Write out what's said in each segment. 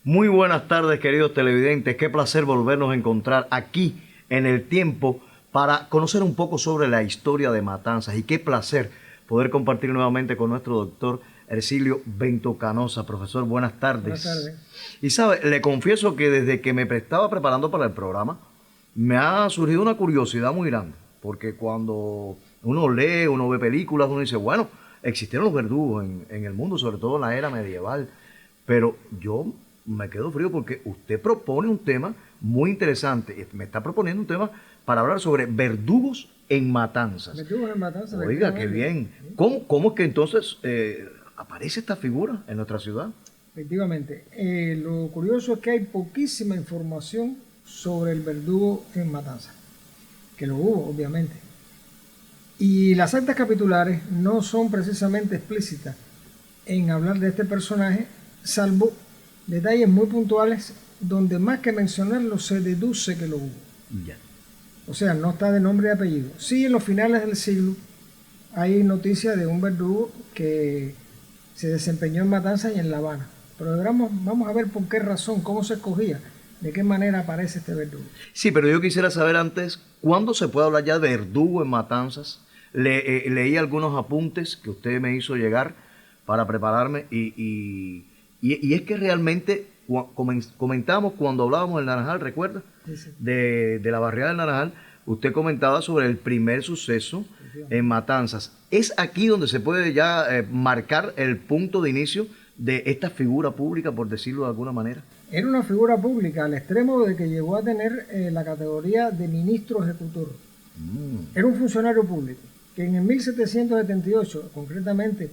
Muy buenas tardes, queridos televidentes. Qué placer volvernos a encontrar aquí en el tiempo para conocer un poco sobre la historia de Matanzas. Y qué placer poder compartir nuevamente con nuestro doctor Hercilio Bento Canosa. Profesor, buenas tardes. Buenas tardes. Y sabe, le confieso que desde que me estaba preparando para el programa, me ha surgido una curiosidad muy grande. Porque cuando uno lee, uno ve películas, uno dice, bueno, existieron los verdugos en el mundo, sobre todo en la era medieval. Pero yo me quedo frío porque usted propone un tema muy interesante. Me está proponiendo un tema para hablar sobre verdugos en Matanzas. Verdugos en Matanzas. Oiga, qué bien. ¿Cómo es que entonces aparece esta figura en nuestra ciudad? Efectivamente. Lo curioso es que hay poquísima información sobre el verdugo en Matanzas. Que lo hubo, obviamente. Y las actas capitulares no son precisamente explícitas en hablar de este personaje, salvo detalles muy puntuales donde más que mencionarlo se deduce que lo hubo. Ya. O sea, no está de nombre y apellido. Sí, en los finales del siglo hay noticias de un verdugo que se desempeñó en Matanzas y en La Habana. Pero vamos a ver por qué razón, cómo se escogía, de qué manera aparece este verdugo. Sí, pero yo quisiera saber antes, ¿cuándo se puede hablar ya de verdugo en Matanzas? Leí algunos apuntes que usted me hizo llegar para prepararme y es que realmente comentamos cuando hablábamos del Naranjal, ¿recuerda? Sí, sí. De la barriada del Naranjal, usted comentaba sobre el primer suceso en Matanzas. ¿Es aquí donde se puede ya marcar el punto de inicio de esta figura pública, por decirlo de alguna manera? Era una figura pública al extremo de que llegó a tener la categoría de ministro ejecutor. Era un funcionario público que en el 1778, concretamente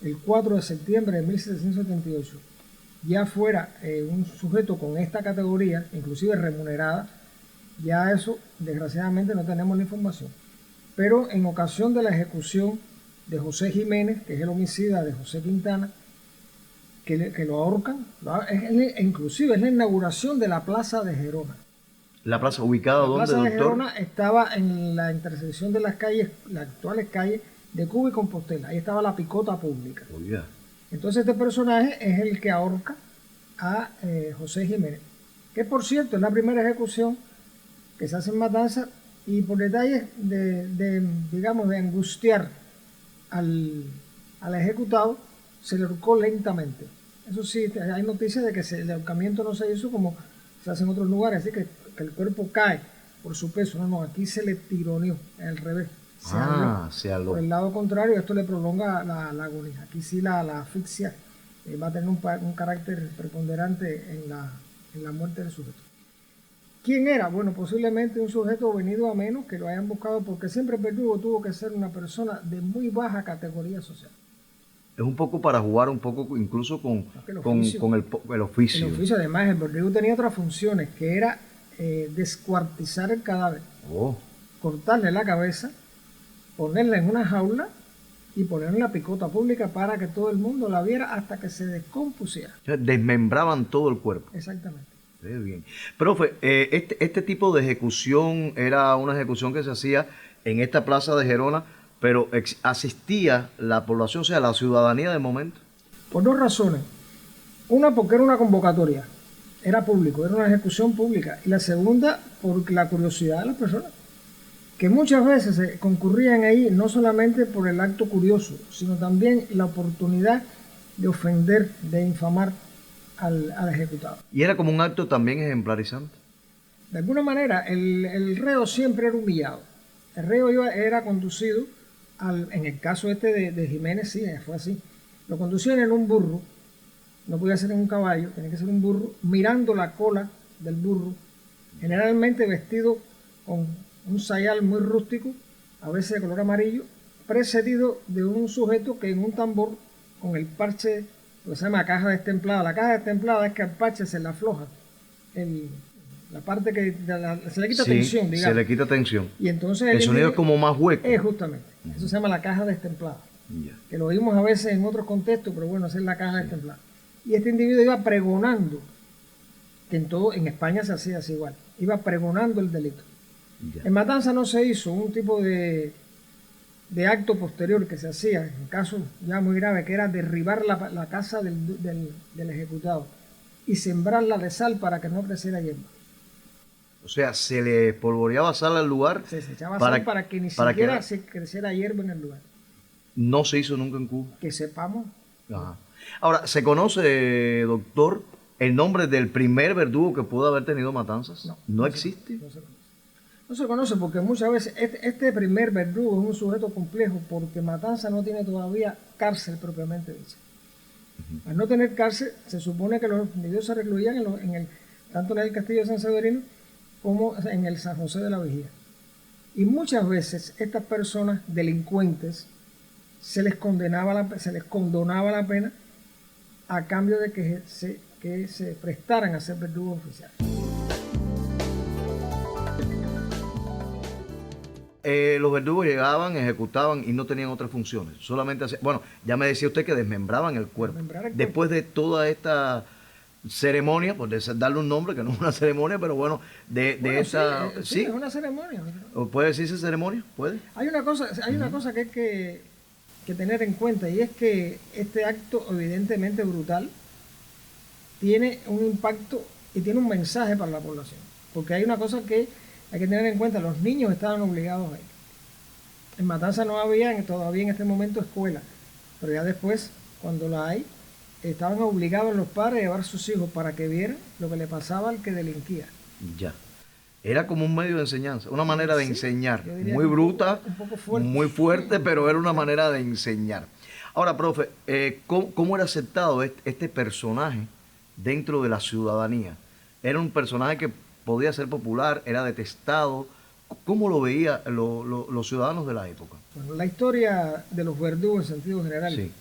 el 4 de septiembre de 1778, ya fuera un sujeto con esta categoría, inclusive remunerada. Ya eso, desgraciadamente, no tenemos la información. Pero en ocasión de la ejecución de José Jiménez, que es el homicida de José Quintana, que lo ahorcan, inclusive es la inauguración de la Plaza de Gerona. ¿La plaza ubicada dónde, doctor? La Plaza de doctor? Gerona estaba en la intersección de las calles, las actuales calles de Cuba y Compostela. Ahí estaba la picota pública. Oiga. Entonces este personaje es el que ahorca a José Jiménez, que por cierto es la primera ejecución que se hace en Matanzas, y por detalles digamos, de angustiar al ejecutado, se le ahorcó lentamente. Eso sí, hay noticias de que el ahorcamiento no se hizo como se hace en otros lugares, así que el cuerpo cae por su peso. No, aquí se le tironeó al revés. Se aló. Por el lado contrario, esto le prolonga la agonía. Aquí sí la asfixia va a tener un carácter preponderante en la muerte del sujeto. ¿Quién era? Bueno, posiblemente un sujeto venido a menos, que lo hayan buscado, porque siempre el verdugo tuvo que ser una persona de muy baja categoría social. Es un poco para jugar un poco incluso con el oficio. El oficio, además, el verdugo tenía otras funciones, que era descuartizar el cadáver, cortarle la cabeza, ponerla en una jaula y ponerla en la picota pública para que todo el mundo la viera hasta que se descompusiera. O sea, desmembraban todo el cuerpo. Exactamente. Bien. Profe, este tipo de ejecución era una ejecución que se hacía en esta plaza de Gerona, pero asistía la población, o sea, la ciudadanía de momento. Por dos razones. Una, porque era una convocatoria, era público, era una ejecución pública. Y la segunda, por la curiosidad de las personas, que muchas veces concurrían ahí no solamente por el acto curioso, sino también la oportunidad de ofender, de infamar al ejecutado. ¿Y era como un acto también ejemplarizante? De alguna manera, el reo siempre era humillado. El reo era conducido, en el caso de Jiménez, sí, fue así. Lo conducían en un burro, no podía ser en un caballo, tenía que ser un burro, mirando la cola del burro, generalmente vestido con un sayal muy rústico, a veces de color amarillo, precedido de un sujeto que en un tambor, con el parche, lo que se llama caja destemplada. La caja destemplada es que al parche se le afloja la parte que se le quita tensión, digamos. Se le quita tensión. Y entonces el sonido es como más hueco. Justamente. Eso se llama la caja destemplada. Que lo oímos a veces en otros contextos, pero bueno, esa es la caja destemplada. Y este individuo iba pregonando, que en España se hacía así igual, iba pregonando el delito. En Matanza no se hizo un tipo de acto posterior que se hacía, en casos ya muy graves, que era derribar la casa del ejecutado. y sembrarla de sal para que no creciera hierba. O sea, se le espolvoreaba sal al lugar. Se echaba sal para que ni siquiera se creciera hierba en el lugar. No se hizo nunca en Cuba. Que sepamos. Ajá. Ahora, ¿se conoce, doctor, el nombre del primer verdugo que pudo haber tenido Matanzas? No existe. No se conoce. No se conoce porque muchas veces este primer verdugo es un sujeto complejo porque Matanzas no tiene todavía cárcel propiamente dicha. Al no tener cárcel, se supone que los individuos se recluían tanto en el Castillo de San Severino como en el San José de la Vigía. Y muchas veces estas personas delincuentes se les condonaba la pena a cambio de que se prestaran a ser verdugos oficiales. Los verdugos llegaban, ejecutaban y no tenían otras funciones. Solamente bueno, ya me decía usted que desmembraban el cuerpo. Después de toda esta ceremonia, por darle un nombre, que no es una ceremonia, pero bueno, esta... Sí, es una ceremonia. ¿Puede decirse ceremonia? ¿Puede? Hay una cosa que hay que tener en cuenta, y es que este acto evidentemente brutal tiene un impacto y tiene un mensaje para la población. Porque hay una cosa que hay que tener en cuenta: los niños estaban obligados a ir. En Matanzas no había todavía en este momento escuela, pero ya después, cuando la hay, estaban obligados los padres a llevar a sus hijos para que vieran lo que le pasaba al que delinquía. Ya. Era como un medio de enseñanza, una manera de enseñar, muy un bruta, poco fuerte. muy fuerte, pero era una manera de enseñar. Ahora, profe, ¿cómo era aceptado este personaje dentro de la ciudadanía? ¿Era un personaje que podía ser popular, era detestado? ¿Cómo lo veían los ciudadanos de la época? Bueno, la historia de los verdugos en sentido general, Sí.